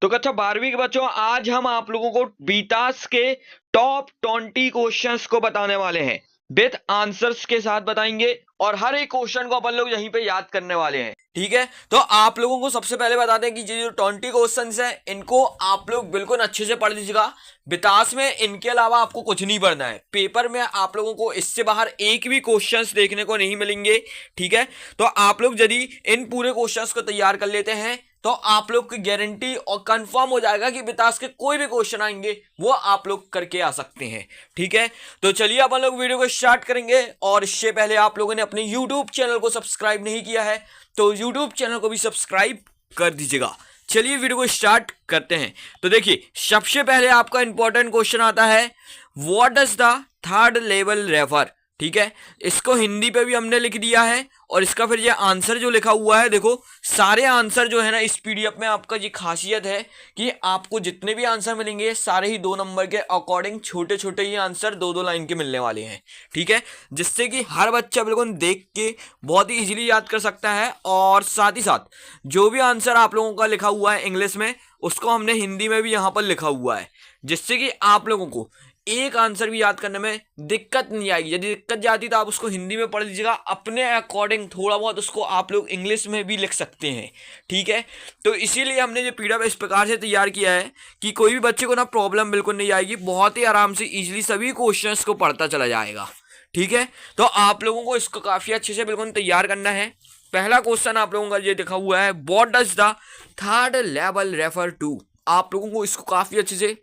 तो कक्षा 12वीं के बच्चों, आज हम आप लोगों को बीटास के टॉप 20 क्वेश्चंस को बताने वाले हैं। विथ आंसर्स के साथ बताएंगे और हर एक क्वेश्चन को अपन लोग यहीं पे याद करने वाले हैं। ठीक है, तो आप लोगों को सबसे पहले बता दें कि ये जो 20 क्वेश्चंस हैं इनको आप लोग बिल्कुल अच्छे से पढ़ लीजिएगा। बिटास में इनके अलावा आपको कुछ नहीं पढ़ना है। पेपर में आप लोगों को इससे बाहर एक भी क्वेश्चंस देखने को नहीं मिलेंगे। ठीक है, तो आप लोग यदि इन पूरे क्वेश्चंस को तैयार कर लेते हैं तो आप लोग की गारंटी और कंफर्म हो जाएगा कि बिटास के कोई भी क्वेश्चन आएंगे वो आप लोग करके आ सकते हैं। ठीक है, तो चलिए अपन लोग वीडियो को स्टार्ट करेंगे। और इससे पहले आप लोगों ने अपने YouTube चैनल को सब्सक्राइब नहीं किया है तो YouTube चैनल को भी सब्सक्राइब कर दीजिएगा। चलिए वीडियो को स्टार्ट करते हैं। तो देखिए, सबसे पहले आपका इंपॉर्टेंट क्वेश्चन आता है, what does the third level refer. ठीक है, इसको हिंदी पे भी हमने लिख दिया है और इसका फिर ये आंसर जो लिखा हुआ है, देखो सारे आंसर जो है ना इस पीडीएफ में, आपका ये खासियत है कि आपको जितने भी आंसर मिलेंगे सारे ही 2 नंबर के अकॉर्डिंग छोटे छोटे ही आंसर 2-2 लाइन के मिलने वाले हैं। ठीक है, जिससे कि हर बच्चा बिल्कुल देख के बहुत ही इजीली याद कर सकता है। और साथ ही साथ जो भी आंसर आप लोगों का लिखा हुआ है इंग्लिश में, उसको हमने हिंदी में भी यहाँ पर लिखा हुआ है, जिससे कि आप लोगों को एक आंसर भी याद करने में दिक्कत नहीं आएगी। यदि दिक्कत जाती तो आप उसको हिंदी में पढ़ लीजिएगा, अपने अकॉर्डिंग थोड़ा बहुत उसको आप लोग इंग्लिश में भी लिख सकते हैं। ठीक है, तो इसीलिए हमने ये पीडीएफ इस प्रकार से तैयार किया है कि कोई भी बच्चे को ना प्रॉब्लम बिल्कुल नहीं आएगी, बहुत ही आराम से इजीली सभी क्वेश्चंस को पढ़ता चला जाएगा। ठीक है, तो आप लोगों को इसको काफ़ी अच्छे से बिल्कुल तैयार करना है। पहला क्वेश्चन आप लोगों का ये लिखा हुआ है, what does the third level refer to. आप लोगों को इसको काफ़ी अच्छे से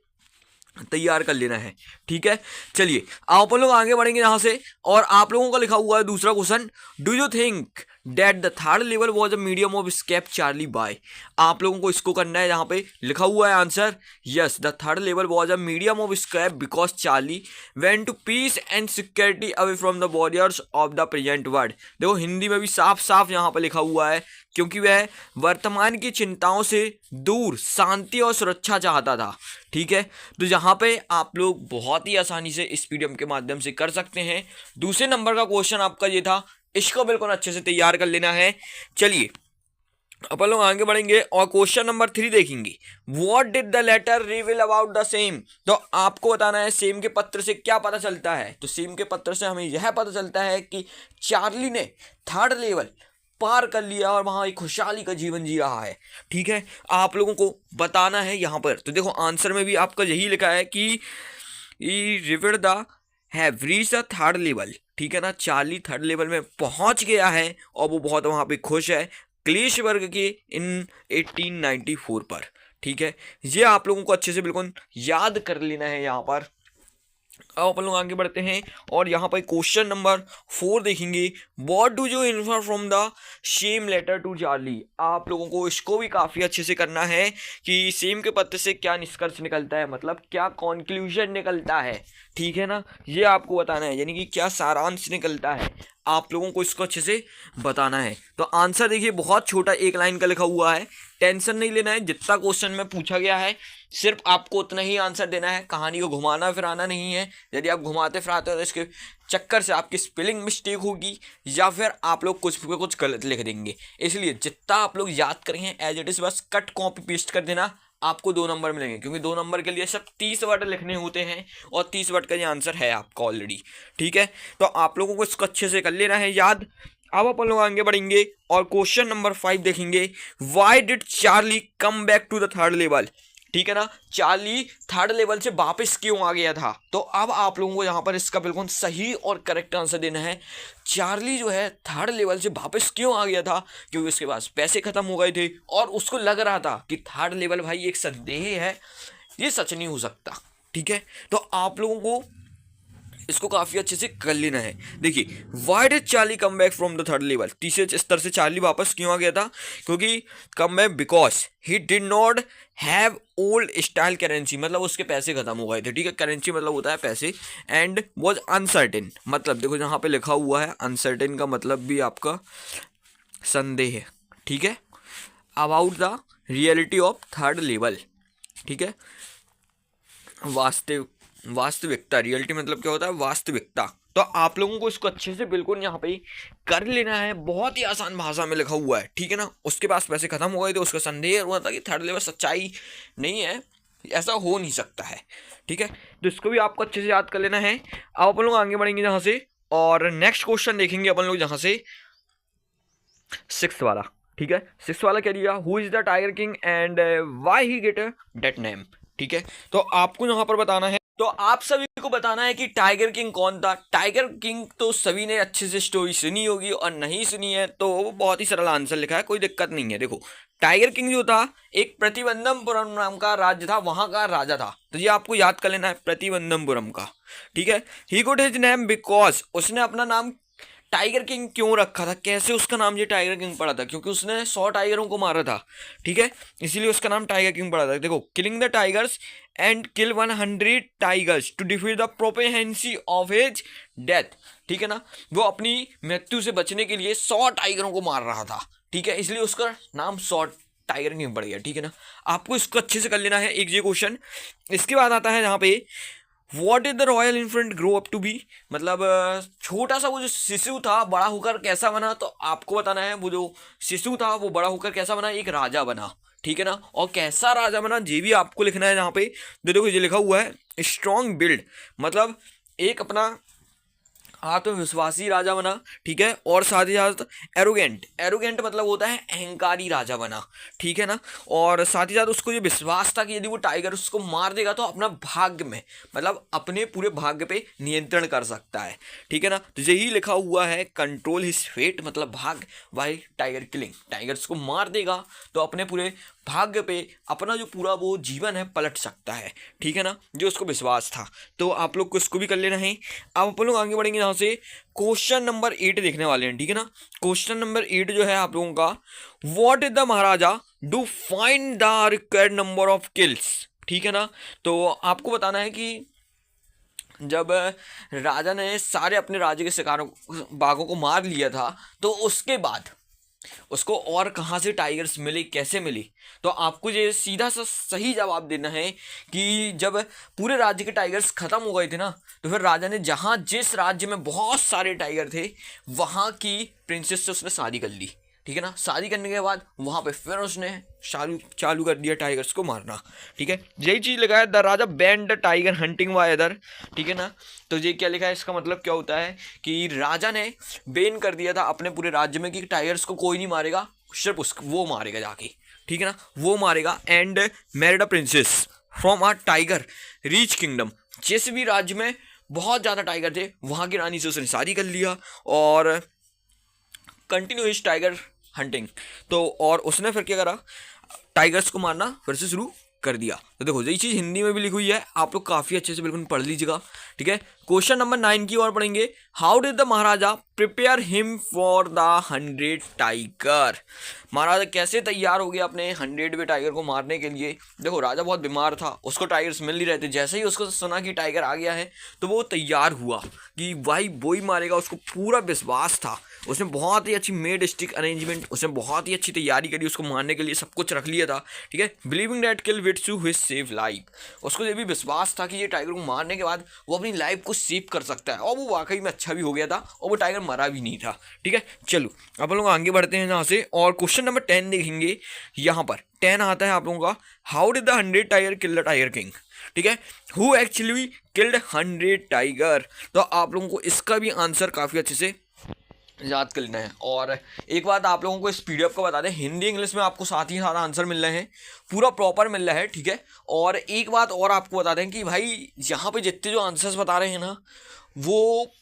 तैयार कर लेना है। ठीक है, चलिए आप लोग आगे बढ़ेंगे यहां से। और आप लोगों का लिखा हुआ है दूसरा question, do you think that the third level was a medium of escape Charlie by. आप लोगों को इसको करना है, यहाँ पे लिखा हुआ है answer, yes the third level was a medium of escape because Charlie went to peace and security away from the borders of the present world. देखो हिंदी में भी साफ साफ यहाँ पे लिखा हुआ है, क्योंकि वह वर्तमान की चिंताओं से दूर शांति और सुरक्षा चाहता था। ठीक है, तो यहाँ पे आप लोग बहुत ही आसानी से इस पीडीएफ के माध्यम से कर सकते हैं। दूसरे नंबर का क्वेश्चन आपका ये था, इसको बिल्कुल अच्छे से तैयार कर लेना है। चलिए अपन लोग आगे बढ़ेंगे और क्वेश्चन नंबर 3 देखेंगे, what did the letter reveal about the same. तो आपको बताना है सेम के पत्र से क्या पता चलता है। तो सेम के पत्र से हमें यह पता चलता है कि चार्ली ने थर्ड लेवल पार कर लिया और वहां एक खुशहाली का जीवन जी रहा है। ठीक है, आप लोगों को बताना है यहाँ पर। तो देखो आंसर में भी आपका यही लिखा है कि river the have reached the third level. ठीक है ना, चार्ली थर्ड लेवल में पहुंच गया है और वो बहुत वहां पे खुश है क्लेश वर्ग के इन 1894 पर। ठीक है, ये आप लोगों को अच्छे से बिल्कुल याद कर लेना है यहाँ पर। अब अपन लोग आगे बढ़ते हैं और यहाँ पर क्वेश्चन नंबर 4 देखेंगे, what do you infer from the same letter to Charlie. आप लोगों को इसको भी काफ़ी अच्छे से करना है कि सेम के पत्र से क्या निष्कर्ष निकलता है, मतलब क्या कॉन्क्लूजन निकलता है। ठीक है ना, ये आपको बताना है, यानी कि क्या सारांश निकलता है, आप लोगों को इसको अच्छे से बताना है। तो आंसर देखिए बहुत छोटा 1 लाइन का लिखा हुआ है, टेंशन नहीं लेना है, जितना क्वेश्चन में पूछा गया है सिर्फ आपको उतना ही आंसर देना है, कहानी को घुमाना फिराना नहीं है। यदि आप घुमाते फिराते हो तो इसके चक्कर से आपकी स्पेलिंग मिस्टेक होगी या फिर आप लोग कुछ गलत लिख देंगे। इसलिए जितना आप लोग याद करेंगे एज इट इज़ बस कट कॉपी पेस्ट कर देना, आपको 2 नंबर मिलेंगे, क्योंकि 2 नंबर के लिए सब 30 वर्ड लिखने होते हैं और 30 वर्ड का ये आंसर है आपका ऑलरेडी। ठीक है, तो आप लोगों को इसको अच्छे से कर लेना है याद। अब अपन लोग आगे बढ़ेंगे और क्वेश्चन नंबर 5 देखेंगे, why did Charlie come back to the third level. ठीक है ना, चार्ली थर्ड लेवल से वापस क्यों आ गया था। तो अब आप लोगों को यहाँ पर इसका बिल्कुल सही और करेक्ट आंसर देना है। चार्ली जो है थर्ड लेवल से वापस क्यों आ गया था, क्योंकि उसके पास पैसे खत्म हो गए थे और उसको लग रहा था कि थर्ड लेवल भाई एक संदेह है, ये सच नहीं हो सकता। ठीक है, तो आप लोगों को इसको काफी अच्छे से कर लेना है। देखिए, why did Charlie come back from the third level. तीसरे स्तर से चार्ली वापस क्यों आ गया था, क्योंकि come back because he did not have old style currency, मतलब उसके पैसे खत्म हो गए थे। ठीक है, करेंसी मतलब होता है पैसे, एंड वॉज अनसर्टेन, मतलब देखो यहाँ पे लिखा हुआ है अनसर्टेन का मतलब भी आपका संदेह है। ठीक है, about the reality of third level. ठीक है, वास्तविकता, रियलिटी मतलब क्या होता है, वास्तविकता। तो आप लोगों को इसको अच्छे से बिल्कुल यहाँ पे कर लेना है, बहुत ही आसान भाषा में लिखा हुआ है, ठीक है ना। उसके पास पैसे खत्म हो गए थे, उसका संदेह हुआ था कि थर्ड लेवल सच्चाई नहीं है, ऐसा हो नहीं सकता है, ठीक है। तो इसको भी आपको अच्छे से याद कर लेना है। अब अपन लोग आगे बढ़ेंगे जहाँ से, और नेक्स्ट क्वेश्चन देखेंगे अपन लोग जहाँ से 6th वाला, ठीक है। 6th वाला क्या दिया, who is the tiger king and why he get that name, ठीक है। तो आपको यहाँ पर बताना है, तो आप सभी को बताना है कि टाइगर किंग कौन था। टाइगर किंग तो सभी ने अच्छे से स्टोरी सुनी होगी, और नहीं सुनी है तो बहुत ही सरल आंसर लिखा है, कोई दिक्कत नहीं है। देखो टाइगर किंग जो था एक प्रतिबंधमपुरम नाम का राज्य था, वहां का राजा था, तो ये आपको याद कर लेना है, प्रतिबंधमपुरम का, ठीक है। ही गोट हिज नेम बिकॉज, उसने अपना नाम टाइगर किंग क्यों रखा था, कैसे उसका नाम ये टाइगर किंग पड़ा था, क्योंकि उसने 100 टाइगरों को मारा था, ठीक है, इसीलिए उसका नाम टाइगर किंग पड़ा था। देखो killing the tigers and kill 100 tigers to defeat the prophecy of his death, ठीक है ना। वो अपनी मृत्यु से बचने के लिए 100 टाइगरों को मार रहा था, ठीक है, इसलिए उसका नाम 100 टाइगर किंग पड़ गया, ठीक है ना। आपको इसको अच्छे से कर लेना है, एक ये क्वेश्चन। इसके बाद आता है यहाँ पे what is the royal infant grow up to be, मतलब छोटा सा वो जो शिशु था बड़ा होकर कैसा बना, तो आपको बताना है वो जो शिशु था वो बड़ा होकर कैसा बना, एक राजा बना, ठीक है ना। और कैसा राजा बना ये भी आपको लिखना है यहाँ पे। देखो ये लिखा हुआ है स्ट्रॉन्ग बिल्ड, मतलब एक अपना आत्मविश्वासी राजा बना, ठीक है, और साथ ही साथ एरोगेंट, एरोगेंट मतलब होता है अहंकारी राजा बना, ठीक है ना। और साथ ही साथ उसको ये विश्वास था कि यदि वो टाइगर उसको मार देगा तो अपना भाग्य में, मतलब अपने पूरे भाग्य पे नियंत्रण कर सकता है, ठीक है ना। तो यही लिखा हुआ है कंट्रोल हिज फेट, मतलब भाग्य बाय टाइगर किलिंग, टाइगर उसको मार देगा तो अपने पूरे भाग्य पे अपना जो पूरा वो जीवन है पलट सकता है, ठीक है ना, जो उसको विश्वास था। तो आप लोग को इसको भी कर लेना है। अब अपन लोग आगे बढ़ेंगे यहाँ से, क्वेश्चन नंबर 8 देखने वाले हैं, ठीक है ना। क्वेश्चन नंबर 8 जो है आप लोगों का, what is the Maharaja do find the required number of kills, ठीक है ना। तो आपको बताना है कि जब राजा ने सारे अपने राज्य के शिकारों बाघों को मार लिया था, तो उसके बाद उसको और कहाँ से टाइगर्स मिले, कैसे मिली, तो आपको ये सीधा सा सही जवाब देना है कि जब पूरे राज्य के टाइगर्स खत्म हो गए थे ना, तो फिर राजा ने जहाँ जिस राज्य में बहुत सारे टाइगर थे वहाँ की प्रिंसेस से उसने शादी कर ली, ठीक है ना। शादी करने के बाद वहाँ पे फिर उसने चालू कर दिया टाइगर्स को मारना, ठीक है। यही चीज़ लिखा है the Raja ban the tiger hunting by other, ठीक है ना। तो ये क्या लिखा है, इसका मतलब क्या होता है कि राजा ने बैन कर दिया था अपने पूरे राज्य में कि टाइगर्स को कोई नहीं मारेगा, सिर्फ उसको वो मारेगा जाके, ठीक है ना, वो मारेगा। And married a princess from a tiger rich kingdom, जिस भी राज्य में बहुत ज़्यादा टाइगर थे वहाँ की रानी से उसने शादी कर लिया, और कंटिन्यू इज टाइगर हंटिंग, तो और उसने फिर क्या करा, टाइगर्स को मारना फिर से शुरू कर दिया। तो देखो यही चीज़ हिंदी में भी लिखी हुई है, आप लोग काफ़ी अच्छे से बिल्कुल पढ़ लीजिएगा, ठीक है। क्वेश्चन नंबर 9 की ओर पढ़ेंगे, how did the Maharaja prepare him for the 100 tiger, Maharaja कैसे तैयार हो गया अपने 100वें टाइगर को मारने के लिए। देखो राजा बहुत बीमार था, उसको टाइगर्स मिल नहीं रहे थे, जैसे ही उसको सुना कि टाइगर आ गया है तो वो तैयार हुआ कि भाई वो ही मारेगा, उसको पूरा विश्वास था, उसने बहुत ही अच्छी मेड स्टिक अरेंजमेंट, उसने बहुत ही अच्छी तैयारी करी उसको मारने के लिए, सब कुछ रख लिया था, ठीक है। बिलीविंग दैट किल विट्सू हुई सेव लाइफ, उसको ये भी विश्वास था कि ये टाइगर को मारने के बाद वो अपनी लाइफ को सेव कर सकता है, और वो वाकई में अच्छा भी हो गया था, और वो टाइगर मरा भी नहीं था, ठीक है। चलो अब लोग आगे बढ़ते हैं यहाँ से, और क्वेश्चन नंबर 10 देखेंगे। यहाँ पर 10 आता है आप लोगों का, how did the 100 tiger kill the tiger king, ठीक है, हु एक्चुअली किल्ड 100 टाइगर। तो आप लोगों को इसका भी आंसर काफ़ी अच्छे से याद कर लेना है। और एक बात आप लोगों को इस पीडीएफ को बता दें, हिंदी इंग्लिश में आपको साथ ही साथ आंसर मिल रहे हैं, पूरा प्रॉपर मिल रहा है, ठीक है। और एक बात और आपको बता दें कि भाई यहाँ पे जितने जो आंसर्स बता रहे हैं ना, वो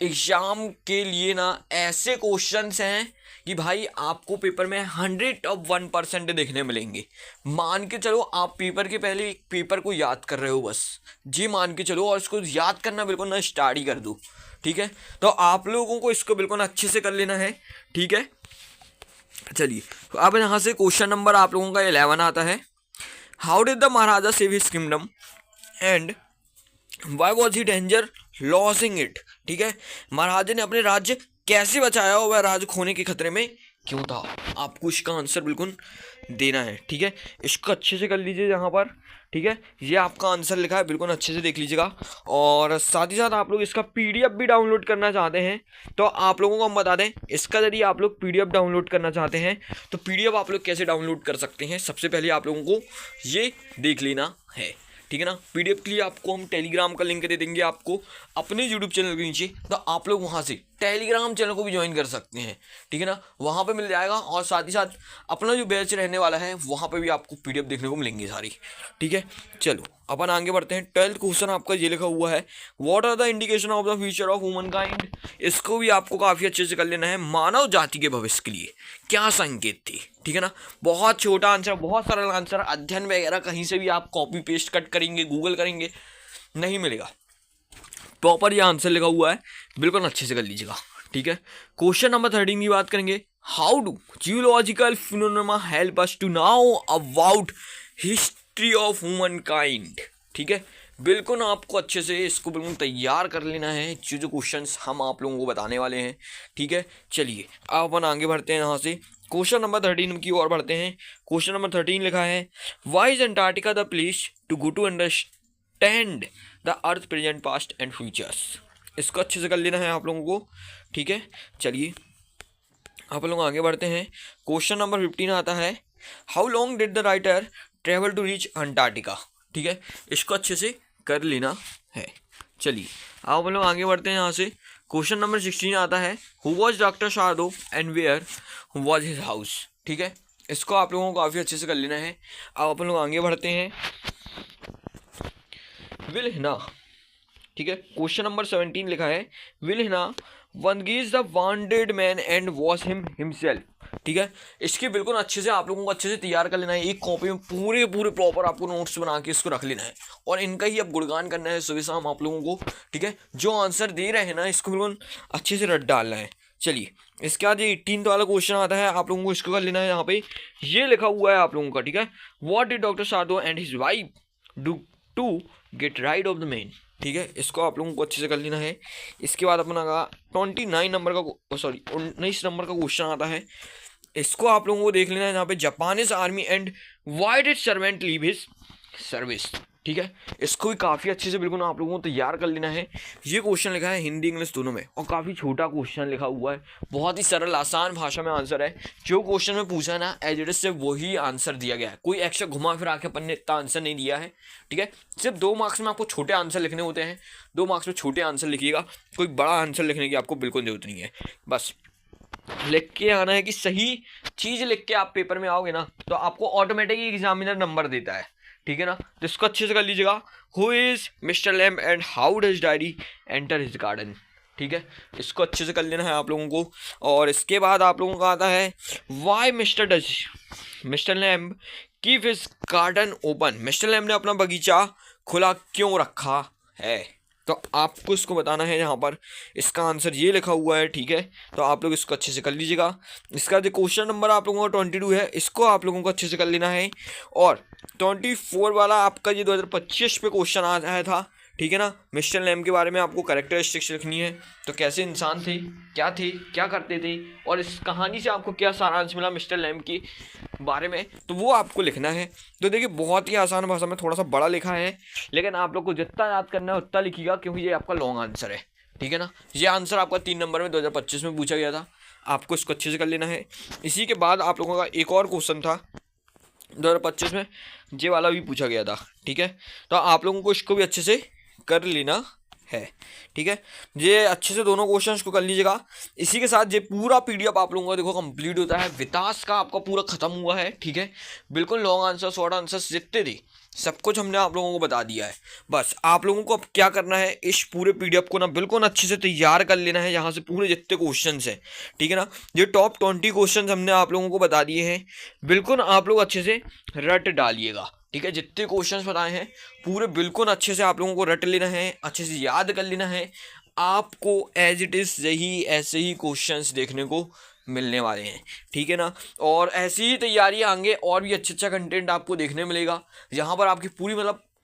एग्जाम के लिए ना ऐसे क्वेश्चंस हैं कि भाई आपको पेपर में 101% देखने मिलेंगे। मान के चलो आप पेपर के पहले एक पेपर को याद कर रहे हो, बस जी मान के चलो, और इसको याद करना बिल्कुल ना स्टार्ट ही कर दो, ठीक है। तो आप लोगों को इसको बिल्कुल अच्छे से कर लेना है, ठीक है। चलिए अब यहाँ से क्वेश्चन नंबर आप लोगों का 11 आता है, how did the Maharaja save his kingdom and why was he danger losing it, ठीक है। महाराजा ने अपने राज्य कैसे बचाया और वह राज्य खोने के खतरे में क्यों था। आपको इसका आंसर बिल्कुल देना है, ठीक है। इसको अच्छे से कर लीजिए यहाँ पर, ठीक है। ये आपका आंसर लिखा है, बिल्कुल अच्छे से देख लीजिएगा। और साथ ही साथ आप लोग इसका पीडीएफ भी डाउनलोड करना चाहते हैं तो आप लोगों को हम बता दें, इसका यदि आप लोग पीडीएफ डाउनलोड करना चाहते हैं तो पीडीएफ आप लोग कैसे डाउनलोड कर सकते हैं, सबसे पहले आप लोगों को ये देख लेना है, ठीक है ना। पीडीएफ के लिए आपको हम टेलीग्राम का लिंक दे देंगे आपको अपने यूट्यूब चैनल के नीचे, तो आप लोग वहाँ से टेलीग्राम चैनल को भी ज्वाइन कर सकते हैं, ठीक है ना। वहाँ पे मिल जाएगा। और साथ ही साथ अपना जो बैच रहने वाला है वहाँ पे भी आपको पीडीएफ देखने को मिलेंगी सारी, ठीक है। चलो अपन आगे बढ़ते हैं। 12th क्वेश्चन आपका ये लिखा हुआ है, what are the indication of the future of human kind. इसको भी आपको काफ़ी अच्छे से कर लेना है। मानव जाति के भविष्य के लिए क्या संकेत थे, ठीक है ना। बहुत छोटा आंसर, बहुत सरल आंसर। अध्ययन वगैरह कहीं से भी आप कॉपी पेस्ट कट करेंगे, गूगल करेंगे, नहीं मिलेगा। प्रॉपर ये आंसर लिखा हुआ है, बिल्कुल अच्छे से कर लीजिएगा, ठीक है। क्वेश्चन नंबर 13 की बात करेंगे, how do geological phenomena help us to now about history of human kind, ठीक है। बिल्कुल आपको अच्छे से इसको बिल्कुल तैयार कर लेना है, जो क्वेश्चंस हम आप लोगों को बताने वाले हैं, ठीक है। चलिए अब अपन आगे बढ़ते हैं यहाँ से, क्वेश्चन नंबर 13 की ओर बढ़ते हैं। क्वेश्चन नंबर 13 लिखा है, why is Antarctica the place to go to understand the earth present past and futures. इसको अच्छे से कर लेना है आप लोगों को, ठीक है। चलिए आप लोग आगे बढ़ते हैं। क्वेश्चन नंबर 15 आता है, how long did the writer travel to reach Antarctica, ठीक है। इसको अच्छे से कर लेना है। चलिए आप लोग आगे बढ़ते हैं यहाँ से। क्वेश्चन नंबर 16 आता है, who was doctor Sadao and where was his house, ठीक है। इसको आप लोगों को काफ़ी अच्छे से कर लेना है। अब अपन लोग आगे बढ़ते हैं। विल हिना, ठीक है। क्वेश्चन नंबर 17 लिखा है, विल हिना वनगीज the wanted man and was him himself, ठीक है। इसके बिल्कुल अच्छे से आप लोगों को अच्छे से तैयार कर लेना है। एक कॉपी में पूरे प्रॉपर आपको नोट्स बना के इसको रख लेना है और इनका ही अब गुणगान करना है सुबह शाम आप लोगों को, ठीक है। जो आंसर दे रहे हैं ना इसको बिल्कुल अच्छे से रट डालना है। चलिए इसके बाद ये 18 वाला क्वेश्चन आता है, आप लोगों को इसको कर लेना है। यहाँ पे ये लिखा हुआ है आप लोगों का, ठीक है, what did doctor Sadao and his wife do to get rid of the man, ठीक है। इसको आप लोगों को अच्छे से कर लेना है। इसके बाद अपना 29 नंबर का 19 नंबर का क्वेश्चन आता है। इसको आप लोगों को देख लेना है। यहाँ पे Japanese army and why did servant leave his service, ठीक है। इसको भी काफ़ी अच्छे से बिल्कुल आप लोगों को तैयार कर लेना है। ये क्वेश्चन लिखा है हिंदी इंग्लिश दोनों में और काफ़ी छोटा क्वेश्चन लिखा हुआ है, बहुत ही सरल आसान भाषा में आंसर है। जो क्वेश्चन में पूछा है ना एज इट इज से वही आंसर दिया गया है, कोई एक्स्ट्रा घुमा फिरा के अपन ने इतना आंसर नहीं दिया है, ठीक है। सिर्फ 2 मार्क्स में आपको छोटे आंसर लिखने होते हैं, 2 मार्क्स में छोटे आंसर लिखिएगा, कोई बड़ा आंसर लिखने की आपको बिल्कुल जरूरत नहीं है। बस लिख के आना है कि सही चीज़ लिख के आप पेपर में आओगे ना तो आपको ऑटोमेटिकली एग्जामिनर नंबर देता है, ठीक है ना। तो इसको अच्छे से कर लीजिएगा। Who is mister lamb and how does diary enter his garden, ठीक है। इसको अच्छे से कर लेना है आप लोगों को। और इसके बाद आप लोगों का आता है, why mister Lamb keep his garden open, mister Lamb ने अपना बगीचा खुला क्यों रखा है। तो आपको इसको बताना है। यहाँ पर इसका आंसर ये लिखा हुआ है, ठीक है। तो आप लोग इसको अच्छे से कर लीजिएगा। इसका जो क्वेश्चन नंबर आप लोगों का 22 है, इसको आप लोगों को अच्छे से कर लेना है। और 24 वाला आपका ये 2025 पे क्वेश्चन आया था, ठीक है ना। मिस्टर लैम्ब के बारे में आपको कैरेक्टरिस्टिक्स लिखनी है, तो कैसे इंसान थे, क्या करते थे, और इस कहानी से आपको क्या सारांश मिला मिस्टर लैम्ब के बारे में, तो वो आपको लिखना है। तो देखिए बहुत ही आसान भाषा में, थोड़ा सा बड़ा लिखा है, लेकिन आप लोग को जितना याद करना है उतना लिखिएगा, क्योंकि ये आपका लॉन्ग आंसर है, ठीक है ना। ये आंसर आपका 3 नंबर में 2025 में पूछा गया था, आपको इसको अच्छे से कर लेना है। इसी के बाद आप लोगों का एक और क्वेश्चन था 2025 में, ये वाला भी पूछा गया था, ठीक है। तो आप लोगों को इसको भी अच्छे से कर लेना है, ठीक है। ये अच्छे से दोनों क्वेश्चंस को कर लीजिएगा। इसी के साथ ये पूरा पीडीएफ आप लोगों का देखो कंप्लीट होता है। विकास का आपका पूरा खत्म हुआ है, ठीक है। बिल्कुल लॉन्ग आंसर शॉर्ट आंसर्स जितने थे सब कुछ हमने आप लोगों को बता दिया है। बस आप लोगों को अब क्या करना है, इस पूरे पीडीएफ को ना बिल्कुल अच्छे से तैयार कर लेना है, यहाँ से पूरे जितने क्वेश्चन हैं, ठीक है ना। ये टॉप 20 क्वेश्चन हमने आप लोगों को बता दिए हैं, बिल्कुल आप लोग अच्छे से रट डालिएगा, ठीक है। जितने क्वेश्चंस बताए हैं पूरे बिल्कुल अच्छे से आप लोगों को रट लेना है, अच्छे से याद कर लेना है। आपको एज इट इज़ यही ऐसे ही क्वेश्चंस देखने को मिलने वाले हैं, ठीक है ना। और ऐसी ही तैयारियां आगे और भी अच्छा कंटेंट आपको देखने मिलेगा। यहाँ पर आपकी पूरी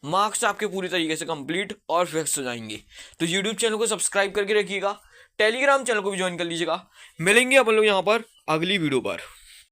मार्क्स आपके पूरी तरीके से कंप्लीट और फिक्स हो जाएंगे। तो यूट्यूब चैनल को सब्सक्राइब करके रखिएगा, टेलीग्राम चैनल को भी ज्वाइन कर लीजिएगा। मिलेंगे अपन लोग यहाँ पर अगली वीडियो पर।